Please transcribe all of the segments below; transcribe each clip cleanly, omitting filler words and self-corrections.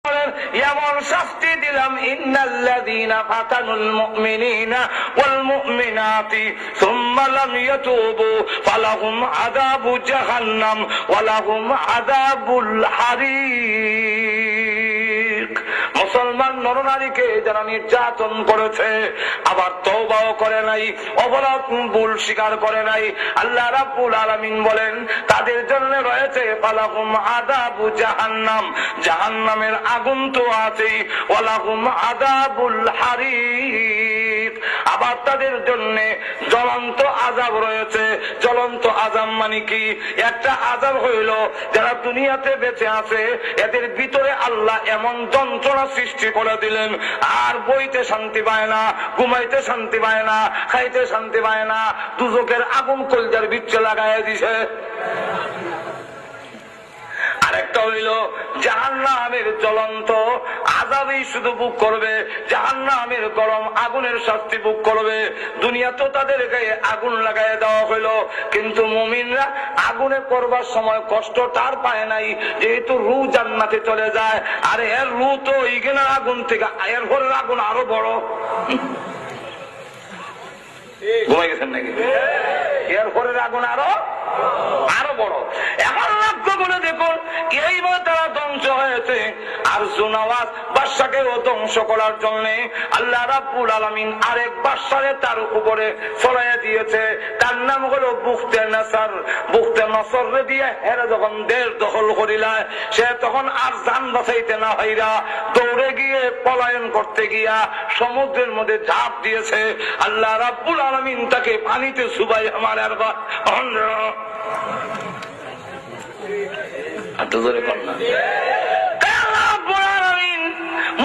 এমন শাস্তি দিলাম ইন্নাল্লাযীনা ফাতানুল মুমিনিনা ওয়াল মুমিনাতি সুম্মা লাম ইয়াতুবু ফালাহুম আযাবু জাহান্নাম ওয়া লাহুম আযাবুল হারিক। মুসলমান নরনারীকে যারা নির্যাতন করেছে, আবার তওবাও করে নাই, অপরাধ ভুল স্বীকার করে নাই, আল্লাহ রাব্বুল আলামিন বলেন তাদের জন্য রয়েছে ফালাহুম আযাবু জাহান্নাম, জাহান্নামের আগুন তো আছেই, ওয়া লাহুম আযাবুল হারিক। আবার তাদের জন্য জ্বলন্ত আযাব রয়েছে। জ্বলন্ত আযাব মানে কি? একটা আযাব হইল যারা দুনিয়াতে বেঁচে আছে এদের ভিতরে আল্লাহ এমন যন্ত্রণা সৃষ্টি করে দিলেন, আর বইতে শান্তি পায় না, ঘুমাইতে শান্তি পায় না, খাইতে শান্তি পায় না, দুজকের আগুন কলজার ভিতরে লাগাইয়া দিছে। আরেকটা হইল জাহান্নামের জ্বলন্ত আযাবই শুধু ভোগ করবে, জাহান্নামের গরম আগুনের শাস্তি ভোগ করবে। দুনিয়াতেও তাদের গায়ে আগুন লাগাইয়া দেওয়া হইল, কিন্তু মুমিনরা আগুনে করবার সময় কষ্ট তার পায় নাই, যেহেতু রূহ জান্নাতে চলে যায়। আর এর রূহ তো এইখানে আগুন থেকে এর ঘরের আগুন আরো বড়। ঘুমাই গেছেন নাকি? এর ঘরের আগুন আরো বড়। এখন লক্ষ্য করে দেখুন, এইভাবে তারা ধ্বংস হয়েছে। আর সুনাওয়াজ বাদশাকেও ধ্বংস করার জন্য আল্লাহ রাব্বুল আলামিন আরেক বাদশারে তার উপরে ছড়াইয়া দিয়েছে, তার নাম হলো বুখতে নাসার। বুখতে নাসরে দিয়ে হেরে যখন দেশ দখল করিলায়, সে তখন আর জান বাঁচাইতে না হইরা দৌড়ে গিয়ে পলায়ন করতে গিয়া সমুদ্রের মধ্যে ঝাঁপ দিয়েছে। আল্লাহ রাব্বুল আলামিন তাকে পানিতে চুবাই আমার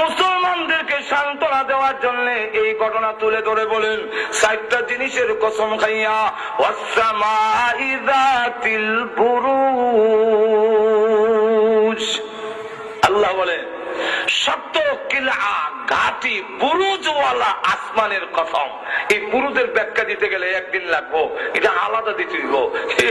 মুসলমানদেরকে সান্ত্বনা দেওয়ার জন্য এই ঘটনা তুলে ধরে বলেন, 4টা জিনিসের কসম খাইয়া ওয়াসসামাই যাতিল বুরুজ, আল্লাহ বলেন সত্য কিলা ঘাটি বুরুজওয়ালা আসমানের কসম। এই বুরুজের ব্যাখ্যা দিতে গেলে একদিন লাগবো, এটা আলাদা দিতে দিব,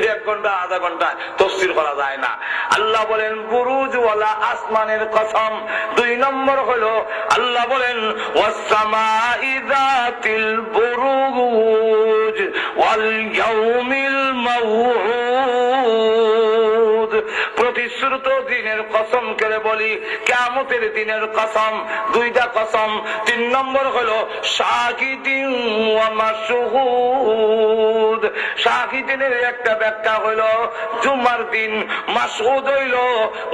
1 ঘন্টা আধা ঘন্টা তাফসীর করা যায় না। আল্লাহ বলেন বুরুজওয়ালা আসমানের কসম। 2 নম্বর হলো আল্লাহ বলেন ওয়াসসামাই যাতিল বুরুজ ওয়াল ইয়াউমিল মাউউদ। প্রতিশ্রুত দিনের কসম করে বলি, কিয়ামতের দিনের কসম। 2টা কসম। 3 নম্বর হলো শাহিদিন ওয়া মাশহুদ। শাহিদিনের একটা ব্যাখ্যা হলো জুমার দিন, মাশহুদ হইল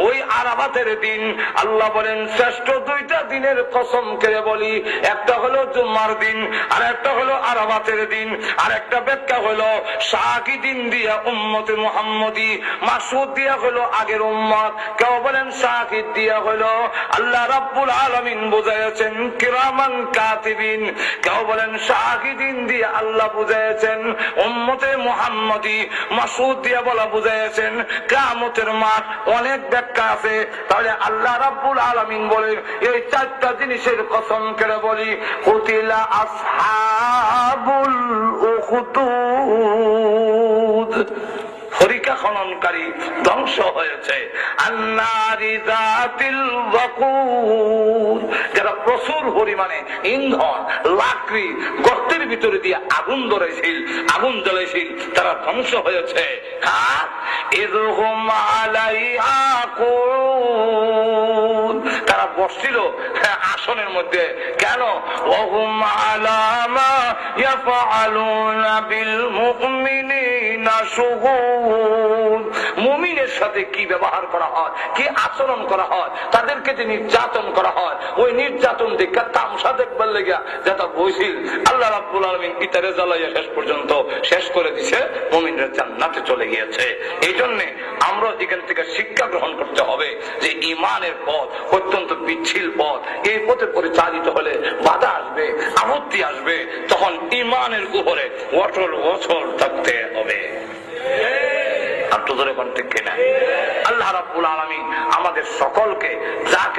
ওই আরাফাতের দিন। আল্লাহ বলেন শ্রেষ্ঠ 2টা দিনের কসম করে বলি, একটা হলো জুমার দিন আর একটা হলো আরাফাতের দিন। আর একটা ব্যাখ্যা হলো শাহিদিন দিয়া উম্মতে মুহাম্মদী, মাশহুদ দিয়া হলো আগের উম্মত। কেউ বলেন শাহিদ দিয়া হলো আল্লাহ রাব্বুল আলামিন বুঝাইছেন কিরামান কাতিবিন। কেউ বলেন শাহিদিন দিয়ে আল্লাহ বুঝাইছেন উম্মতে মুহাম্মদী, মাশহুদ দিয়া বলা বুঝাইছেন কিয়ামতের মাঠ। অনেক ব্যাখ্যা আছে। তাহলে আল্লাহ রাব্বুল আলামিন বলেন এই 4টা জিনিসের কসম করে বলি, কুতিলা আসহাবুল উখদুদ, হরিকা খননকারী ধ্বংস হয়েছে। আন্নারি যাতিল ওয়াকুদ, যারা প্রচুর পরিমাণে ইন্ধন লাকড়ি গর্তের ভিতরে দিয়ে আগুন ধরেছিল, আগুন জ্বলেছিল, তারা ধ্বংস হয়েছে। হ্যাঁ, ইযহুম আলাইহা কুউদ, তারা বসছিল আসনের মধ্যে। কেন? ওয়াহুম আলা মা ইয়াফআলুনা বিল মুমিনিনা শুহুদ, মুমিনের সাথে কি ব্যবহার করা হয়, কি আচরণ করা হয়, তাদেরকে যে নির্যাতন করা হয়, ওই নির্যাতন দেখা তামসা দেখবার লেগে যেটা বইছিল, আল্লাহ রাব্বুল আলামিন ইতারে জ্বালাইয়া শেষ পর্যন্ত শেষ করে দিছে, মুমিনরা জান্নাতে চলে গিয়েছে। এই জন্য আমরা এখান থেকে শিক্ষা গ্রহণ করতে হবে যে ঈমানের পথ অত্যন্ত পিচ্ছিল পথ। এই পথে পরিচালিত হলে বাধা আসবে, আপত্তি আসবে, তখন ঈমানের উপরে অটল অচল থাকতে হবে। আল্লাহ রাব্বুল আলামিন আমাদের সকলকে যাকে